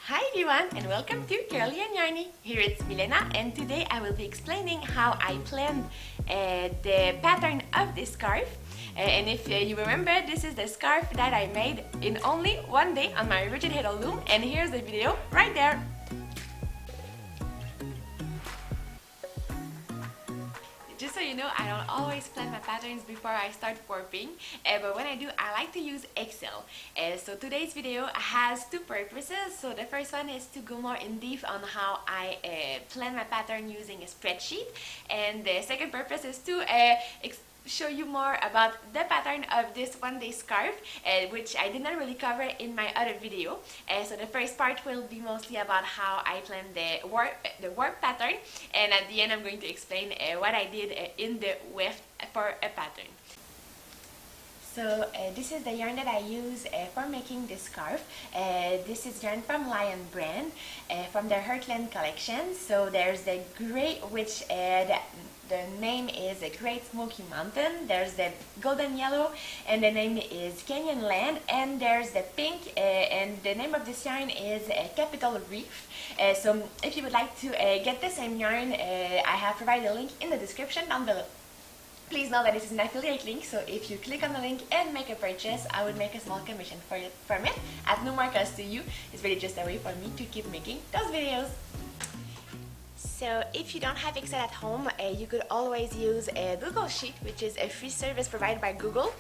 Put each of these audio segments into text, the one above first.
Hi everyone and welcome to Curly and Yarny. Here it's Milena and today I will be explaining how I planned the pattern of this scarf. And if you remember, this is the scarf that I made in only one day on my rigid Heddle loom, and here's the video right there. Just so you know, I don't always plan my patterns before I start warping, but when I do, I like to use Excel. So today's video has two purposes. So the first one is to go more in depth on how I plan my pattern using a spreadsheet, and the second purpose is to show you more about the pattern of this one-day scarf, which I did not really cover in my other video. So the first part will be mostly about how I plan the warp pattern, and at the end I'm going to explain what I did in the weft for a pattern. So this is the yarn that I use for making this scarf. This is yarn from Lion brand, from their Heartland collection. So there's the gray, which the name is a Great Smoky Mountain. There's the golden yellow, and the name is Canyonlands. And there's the pink, and the name of this yarn is Capital Reef. So if you would like to get the same yarn, I have provided a link in the description down below. Please know that this is an affiliate link, so if you click on the link and make a purchase, I would make a small commission from it at no more cost to you. It's really just a way for me to keep making those videos. So if you don't have Excel at home, you could always use a Google Sheet, which is a free service provided by Google.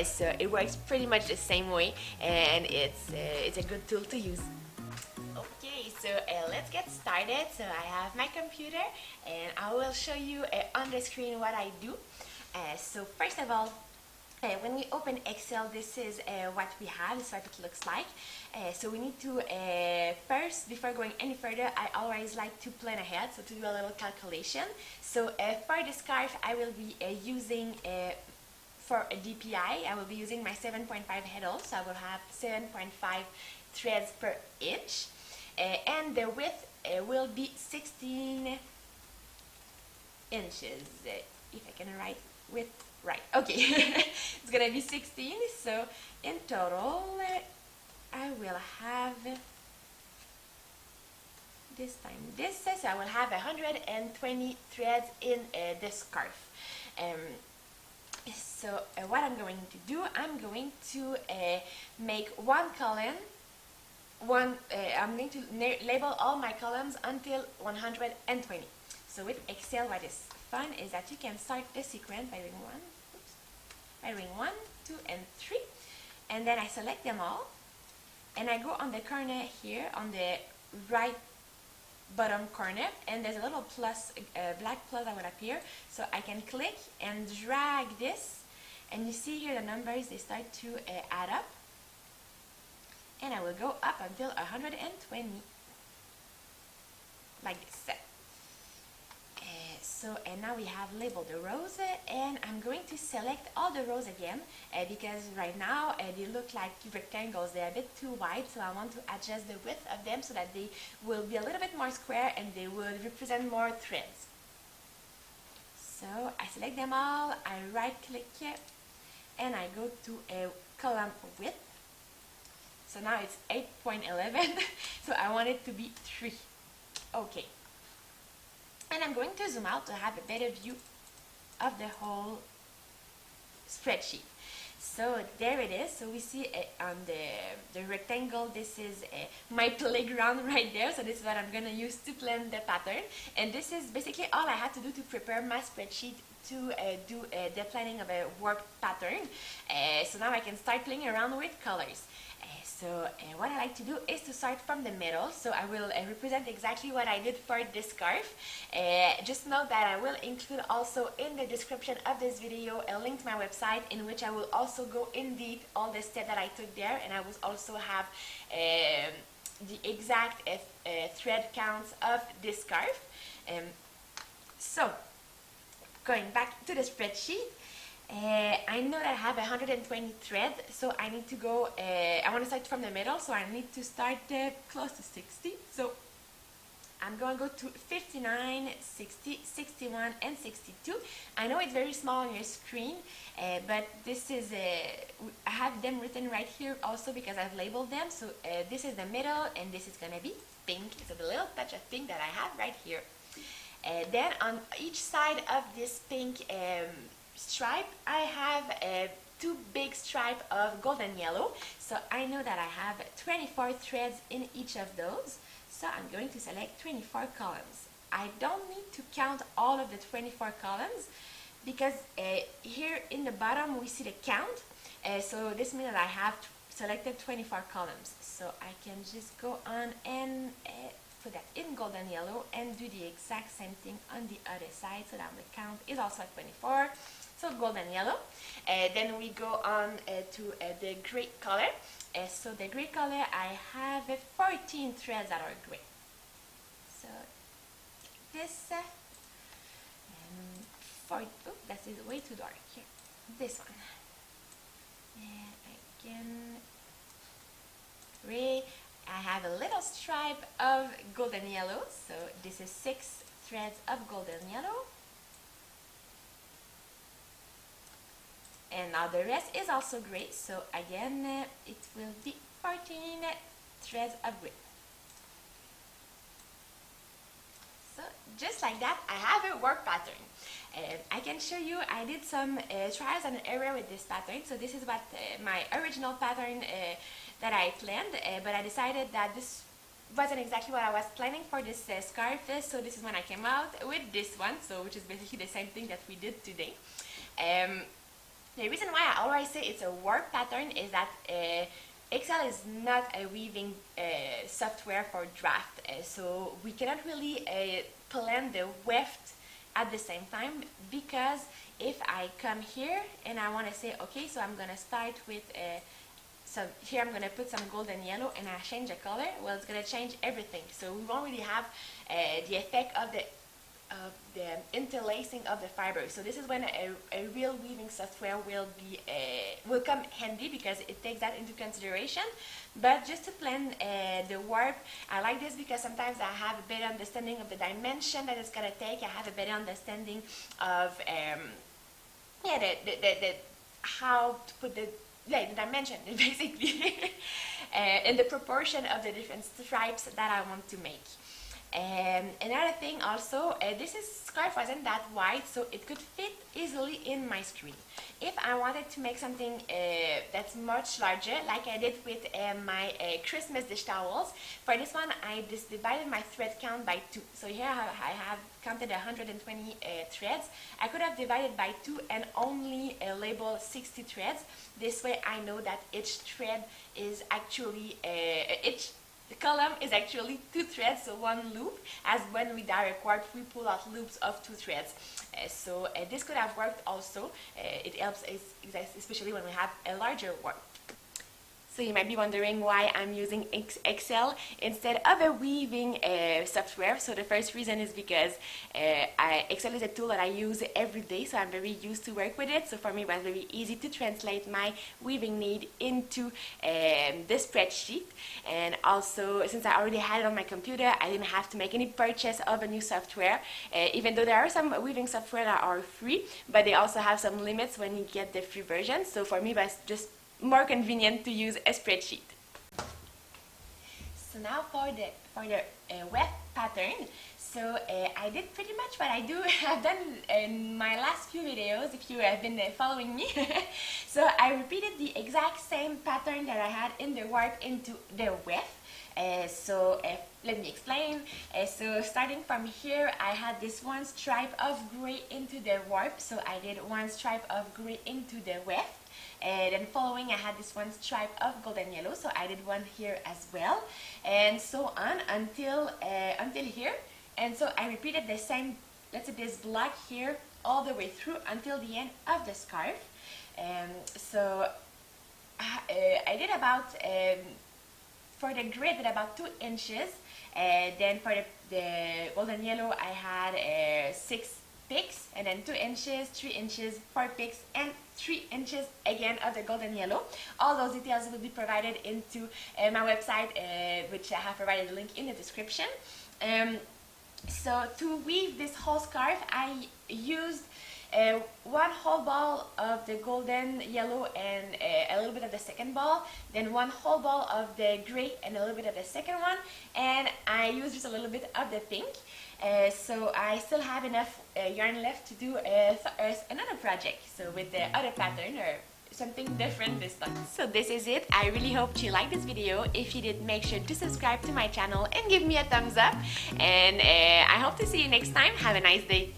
So it works pretty much the same way, and it's a good tool to use. Okay, so let's get started. So I have my computer and I will show you on the screen what I do. So first of all, when we open Excel, this is what we have. This is what it looks like. So we need to, first, before going any further, I always like to plan ahead, so to do a little calculation. So for the scarf, I will be using, for a DPI, I will be using my 7.5 Heddle, so I will have 7.5 threads per inch. And the width will be 16 inches, if I can write width right. Okay, it's gonna be 16, so in total I will have this time this, so I will have 120 threads in this scarf. So what I'm going to do, I'm going to make one column. I'm going to label all my columns until 120. So with Excel, what is fun is that you can start the sequence by doing 1, 2, and 3, and then I select them all, and I go on the corner here, on the right bottom corner, and there's a little plus, black plus that will appear, so I can click and drag this, and you see here the numbers, they start to add up. And I will go up until 120, like this. And now we have labeled the rows, and I'm going to select all the rows again, because right now they look like rectangles. They're a bit too wide, so I want to adjust the width of them so that they will be a little bit more square and they will represent more threads. So I select them all, I right click, and I go to a column width. So now it's 8.11, so I want it to be 3. Okay. And I'm going to zoom out to have a better view of the whole spreadsheet. So there it is. So we see on the rectangle, this is my playground right there. So this is what I'm going to use to plan the pattern. And this is basically all I had to do to prepare my spreadsheet to do the planning of a warp pattern. So now I can start playing around with colors. So what I like to do is to start from the middle. So I will represent exactly what I did for this scarf. Just note that I will include also in the description of this video a link to my website, in which I will also go in deep all the steps that I took there, and I will also have the exact thread counts of this scarf. So going back to the spreadsheet, I know that I have 120 threads, so I need to go, I want to start from the middle, so I need to start close to 60. So I'm going to go to 59, 60, 61, and 62. I know it's very small on your screen, but this is, I have them written right here also because I've labeled them. So this is the middle, and this is going to be pink. So the little touch of pink that I have right here. Then on each side of this pink stripe, I have two big stripes of golden yellow. So I know that I have 24 threads in each of those. So I'm going to select 24 columns. I don't need to count all of the 24 columns because here in the bottom we see the count. So this means that I have selected 24 columns. So I can just go on and put that in golden yellow and do the exact same thing on the other side, so that the count is also at 24. So golden yellow. Then we go on to the gray color. So the gray color, I have 14 threads that are gray. So this, that is way too dark here. This one. Again, gray. I have a little stripe of golden yellow, so this is 6 threads of golden yellow. And now the rest is also gray, so again it will be 14 threads of gray. So just like that, I have a work pattern. I can show you, I did some trials and error with this pattern. So this is what my original pattern that I planned, but I decided that this wasn't exactly what I was planning for this scarf. So this is when I came out with this one, so which is basically the same thing that we did today. The reason why I always say it's a work pattern is that Excel is not a weaving software for draft, so we cannot really plan the weft at the same time, because if I come here and I want to say, okay, so I'm going to start with so here I'm going to put some golden yellow and I change the color, well, it's going to change everything. So we won't really have the effect of the interlacing of the fibers. So this is when a real weaving software will come handy, because it takes that into consideration. But just to plan the warp, I like this because sometimes I have a better understanding of the dimension that it's gonna take. I have a better understanding of how to put the dimension basically and the proportion of the different stripes that I want to make. Another thing also, this scarf wasn't that wide, so it could fit easily in my screen. If I wanted to make something that's much larger, like I did with my Christmas dish towels, for this one I just divided my thread count by 2. So here I have counted 120 threads. I could have divided by 2 and only label 60 threads. This way I know that each thread is actually, the column is actually 2 threads, so 1 loop, as when we direct warp we pull out loops of 2 threads. So this could have worked also. It helps especially when we have a larger warp. So you might be wondering why I'm using Excel instead of a weaving software. So the first reason is because Excel is a tool that I use every day, so I'm very used to work with it. So for me it was very easy to translate my weaving need into the spreadsheet. And also, since I already had it on my computer, I didn't have to make any purchase of a new software, even though there are some weaving software that are free, but they also have some limits when you get the free version. So for me it was just more convenient to use a spreadsheet. So now for the weft pattern. So I did pretty much what I do have done in my last few videos, if you have been following me. So I repeated the exact same pattern that I had in the warp into the weft. Let me explain. So starting from here, I had this 1 stripe of gray into the warp, so I did 1 stripe of gray into the weft. Then following, I had this 1 stripe of golden yellow, so I did 1 here as well, and so on until here. And so I repeated the same, let's say this block here, all the way through until the end of the scarf. So I did about, for the gray, I did about 2 inches. Then for the golden yellow, I had 6 picks, and then 2 inches, 3 inches, 4 picks, and 3 inches again of the golden yellow. All those details will be provided into my website, which I have provided a link in the description. So to weave this whole scarf, I used one whole ball of the golden yellow and a little bit of the second ball, then one whole ball of the gray and a little bit of the second one, and I used just a little bit of the pink. So I still have enough yarn left to do another project, so with the other pattern or something different this time. So this is it. I really hope you liked this video. If you did, make sure to subscribe to my channel and give me a thumbs up, and I hope to see you next time. Have a nice day.